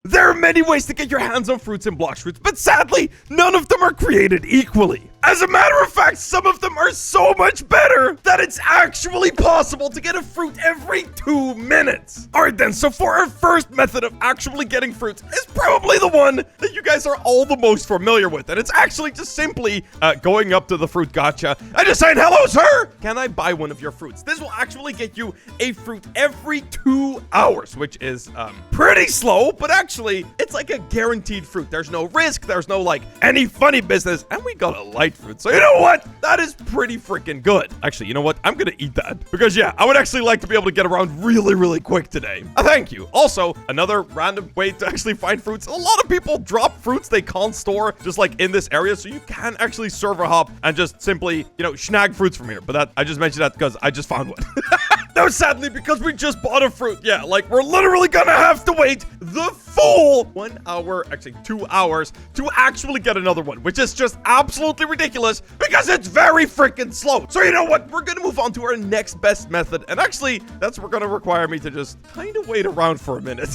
There are many ways to get your hands on fruits and Blox fruits, but sadly, none of them are created equally. As a matter of fact, some of them are so much better that it's actually possible to get a fruit every 2 minutes. All right then, so for our first method of actually getting fruits is probably the one that you guys are all the most familiar with, and it's actually just simply going up to the fruit gacha and just saying, "Hello, sir, can I buy one of your fruits?" This will actually get you a fruit every 2 hours, which is pretty slow, but actually, it's like a guaranteed fruit. There's no risk, there's no like any funny business, and we got a light fruit. So you know what? That is pretty freaking good. Actually, you know what? I'm gonna eat that because yeah, I would actually like to be able to get around really, really quick today. Thank you. Also, another random way to actually find fruits. A lot of people drop fruits they can't store just like in this area, so you can actually server hop and just simply, you know, snag fruits from here. But that I just mentioned that because I just found one. No, sadly, because we just bought a fruit. Yeah, like we're literally gonna have to wait the full 1 hour, actually 2 hours, to actually get another one, which is just absolutely ridiculous because it's very freaking slow. So you know what? We're gonna move on to our next best method, and actually, that's gonna require me to just kind of wait around for a minute.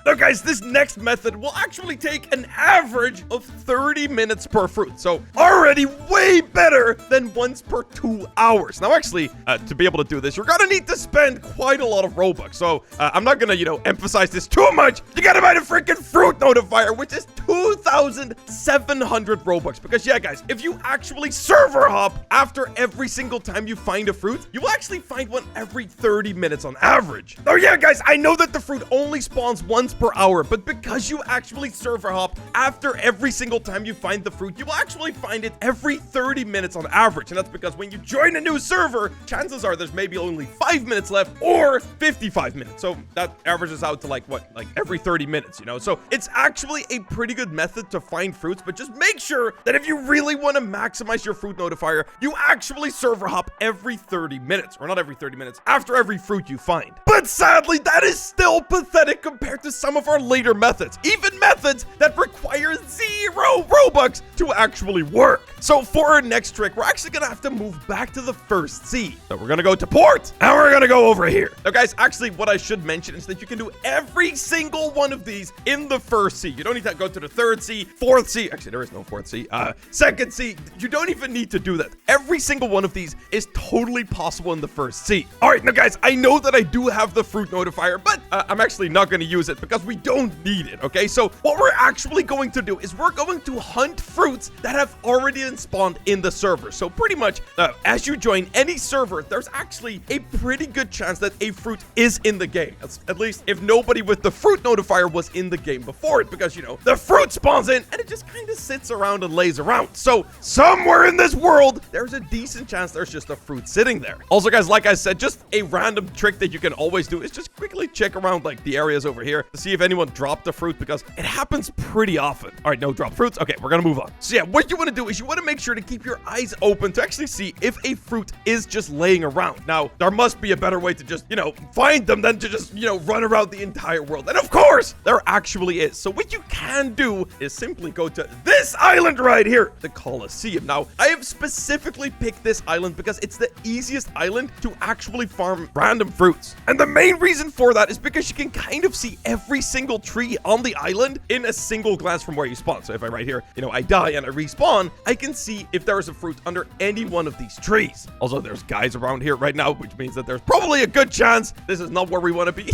Now, guys, this next method will actually take an average of 30 minutes per fruit. So already way better than once per 2 hours. Now, actually, to be able to do this, you're gonna need to spend quite a lot of Robux. So I'm not gonna, you know, emphasize this too much. You gotta buy the freaking fruit notifier, which is 2,700 Robux. Because yeah, guys, if you actually server hop after every single time you find a fruit, you will actually find one every 30 minutes on average. Oh yeah, guys, I know that the fruit only spawns once per hour, but because you actually server hop after every single time you find the fruit, you will actually find it every 30 minutes on average. And that's because when you join a new server, chances are there's maybe only 5 minutes left or 55 minutes. So that averages out to like what, like every 30 minutes, you know? So it's actually a pretty good method to find fruits, but just make sure that if you really want to maximize your fruit notifier, you actually server hop every 30 minutes, or not every 30 minutes, after every fruit you find. But sadly, that is still pathetic compared to some of our later methods, even methods that require 0 Robux to actually work. So for our next trick, we're actually gonna have to move back to the first sea. So we're gonna go to port, and we're gonna go over here. Now, guys, actually, what I should mention is that you can do every single one of these in the first sea. You don't need to go to the third sea, fourth sea. Actually, there is no fourth sea. Second sea. You don't even need to do that. Every single one of these is totally possible in the first sea. All right, now, guys, I know that I do have the fruit notifier, but I'm actually not going to use it because we don't need it, okay? So what we're actually going to do is we're going to hunt fruits that have already been spawned in the server. So pretty much, as you join any server, there's actually a pretty good chance that a fruit is in the game. At least if nobody with the fruit notifier was in the game before it, because, you know, the fruit spawns in and it just kind of sits around and lays around. So somewhere in this world, there's a decent chance there's just a fruit sitting there. Also, guys, like I said, just a random trick that you can always do is just quickly check around like the areas over here to see if anyone dropped a fruit, because it happens pretty often. All right, no drop fruits. Okay, we're gonna move on. So yeah, what you want to do is you want to make sure to keep your eyes open to actually see if a fruit is just laying around. Now, there must be a better way to just, you know, find them than to just, you know, run around the entire world. And of course, there actually is. So what you can do is simply go to this island right here, the Colosseum. Now, I have specifically picked this island because it's the easiest island to actually farm random fruits. And the main reason for that is because you can kind of see every single tree on the island in a single glance from where you spawn. So if I right here, you know, I die and I respawn, I can see if there is a fruit under any one of these trees. Also, there's guys around here right now, which means that there's probably a good chance this is not where we want to be.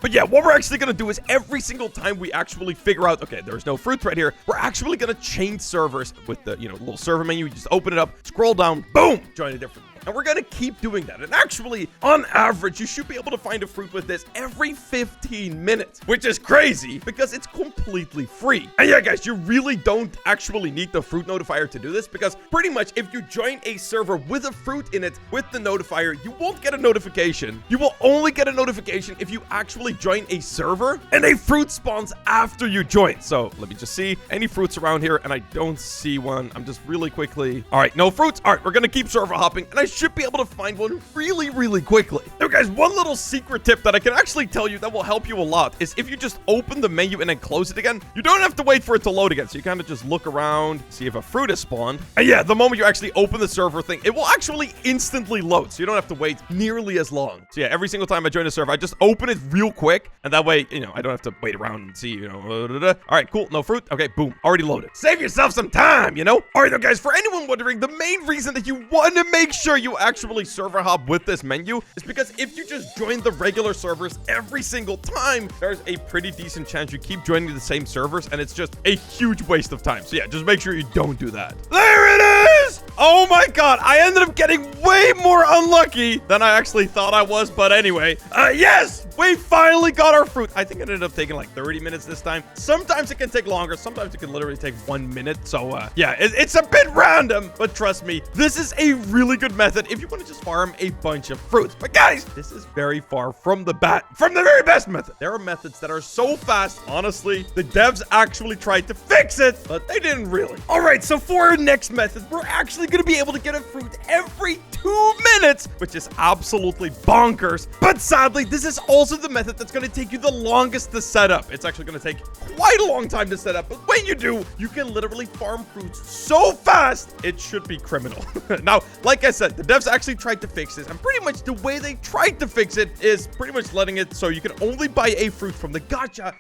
But yeah, what we're actually going to do is every single time we actually figure out, okay, there's no fruits right here, we're actually going to change servers with the, you know, little server menu. You just open it up, scroll down, boom, join a different one. And we're going to keep doing that. And actually, on average, you should be able to find a fruit with this every 15 minutes, which is crazy because it's completely free. And yeah, guys, you really don't actually need the fruit notifier to do this, because pretty much if you join a server with a fruit in it with the notifier, you won't get a notification. You will only get a notification if you actually join a server and a fruit spawns after you join. So let me just see any fruits around here, and I don't see one. I'm just really quickly. All right, no fruits. All right, we're going to keep server hopping, and I guys should be able to find one really, really quickly. Now, guys, one little secret tip that I can actually tell you that will help you a lot is if you just open the menu and then close it again, you don't have to wait for it to load again. So you kind of just look around, see if a fruit is spawned. And yeah, the moment you actually open the server thing, it will actually instantly load. So you don't have to wait nearly as long. So yeah, every single time I join a server, I just open it real quick. And that way, you know, I don't have to wait around and see, you know. All right, cool. No fruit. Okay, boom. Already loaded. Save yourself some time, you know? All right, now, guys, for anyone wondering, the main reason that you want to make sure you actually server hop with this menu is because if you just join the regular servers every single time, there's a pretty decent chance you keep joining the same servers, and it's just a huge waste of time. So yeah, just make sure you don't do that. There it is! Oh my god, I ended up getting way more unlucky than I actually thought I was, but anyway. Yes! We finally got our fruit. I think it ended up taking like 30 minutes this time. Sometimes it can take longer. Sometimes it can literally take 1 minute. So yeah, it's a bit random, but trust me, this is a really good method if you want to just farm a bunch of fruits. But guys, this is very far from the very best method. There are methods that are so fast. Honestly, the devs actually tried to fix it, but they didn't really. All right, so for our next method, we're actually going to be able to get a fruit every 2 minutes, which is absolutely bonkers. But sadly, this is also the method that's going to take you the longest to set up. It's actually going to take quite a long time to set up, but when you do, you can literally farm fruits so fast, it should be criminal. Now, like I said, the devs actually tried to fix this, and pretty much the way they tried to fix it is pretty much letting it so you can only buy a fruit from the gacha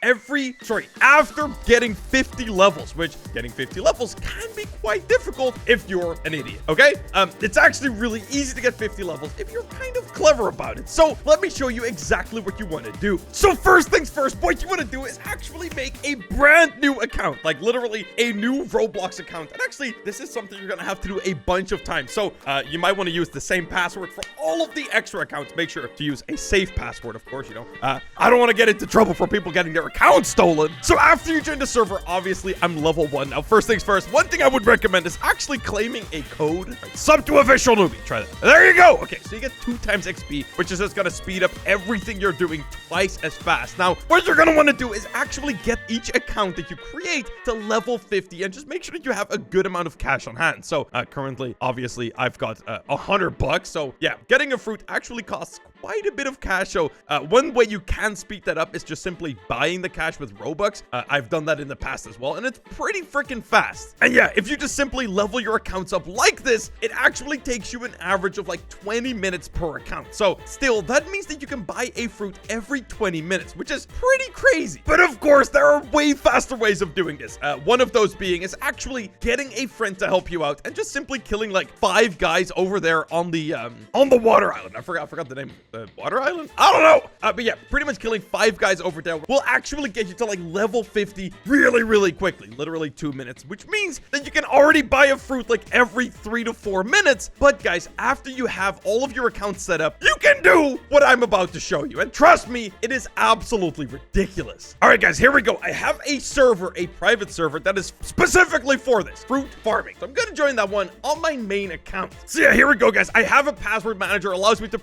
after getting 50 levels, which getting 50 levels can be quite difficult if you're an idiot, okay? It's actually really easy to get 50 levels if you're kind of clever about it. So let me show you exactly what you want to do. So first things first, what you want to do is actually make a brand new account, like literally a new Roblox account. And actually, this is something you're going to have to do a bunch of times. So you might want to use the same password for all of the extra accounts. Make sure to use a safe password, of course, you know. I don't want to get into trouble for people getting their accounts stolen. So after you join the server, obviously, I'm level 1. Now, first things first, one thing I would recommend is actually claiming a code. Right, sub to official newbie. Try that. There you go. Okay, so you get 2 times XP, which is just going to speed up everything you're doing twice as fast. Now, what you're going to want to do is actually get each account that you create to level 50 and just make sure that you have a good amount of cash on hand. So currently, obviously, I've got $100. So yeah, getting a fruit actually costs quite a bit of cash. So one way you can speed that up is just simply buying the cash with Robux. I've done that in the past as well, and it's pretty freaking fast. And yeah, if you just simply level your accounts up like this, it actually takes you an average of like 20 minutes per account. So still, that means that you can buy a fruit every 20 minutes, which is pretty crazy. But of course, there are way faster ways of doing this. One of those being is actually getting a friend to help you out and just simply killing like 5 guys over there on the water island. I forgot the name. Water island? I don't know. But yeah, pretty much killing 5 guys over there will actually get you to like level 50 really, really quickly. Literally 2 minutes, which means that you can already buy a fruit like every 3 to 4 minutes. But guys, after you have all of your accounts set up, you can do what I'm about to show you. And trust me, it is absolutely ridiculous. All right, guys, here we go. I have a server, a private server that is specifically for this, fruit farming. So I'm going to join that one on my main account. So yeah, here we go, guys. I have a password manager, allows me to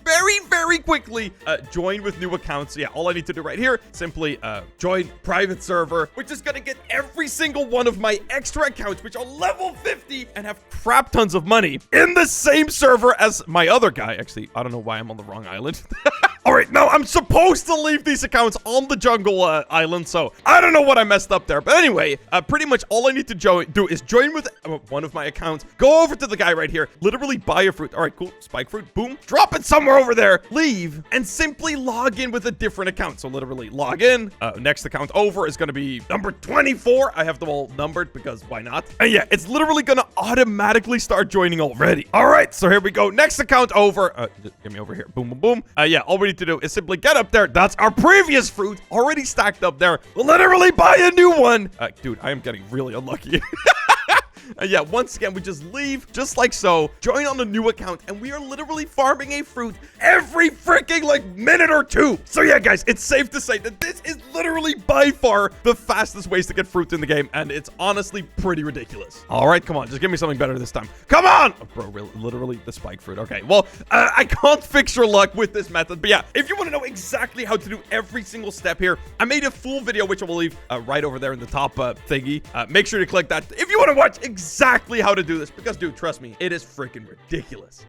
very quickly join with new accounts. So yeah, all I need to do right here, simply join private server, which is gonna get every single one of my extra accounts, which are level 50 and have crap tons of money in the same server as my other guy. Actually, I don't know why I'm on the wrong island. All right, now I'm supposed to leave these accounts on the jungle island, so I don't know what I messed up there. But anyway, pretty much all I need to do is join with one of my accounts, go over to the guy right here, literally buy a fruit. All right, cool, spike fruit, boom, drop it somewhere over there, leave, and simply log in with a different account. So literally log in, next account over is going to be number 24. I have them all numbered because why not? And yeah, it's literally going to automatically start joining already. All right, so here we go. Next account over. Get me over here. Boom, boom, boom. Yeah, all we need to do is simply get up there. That's our previous fruit already stacked up there. Literally buy a new one. Dude, I am getting really unlucky. Yeah, once again, we just leave just like so, join on a new account, and we are literally farming a fruit every freaking like minute or 2. So yeah, guys, it's safe to say that this is literally by far the fastest ways to get fruit in the game, and it's honestly pretty ridiculous. All right, come on, just give me something better this time. Come on! Oh, bro, really, literally the spike fruit. Okay, well, I can't fix your luck with this method, but yeah, if you want to know exactly how to do every single step here, I made a full video, which I will leave right over there in the top thingy. Make sure to click that if you want to watch exactly how to do this, because dude, trust me, it is freaking ridiculous.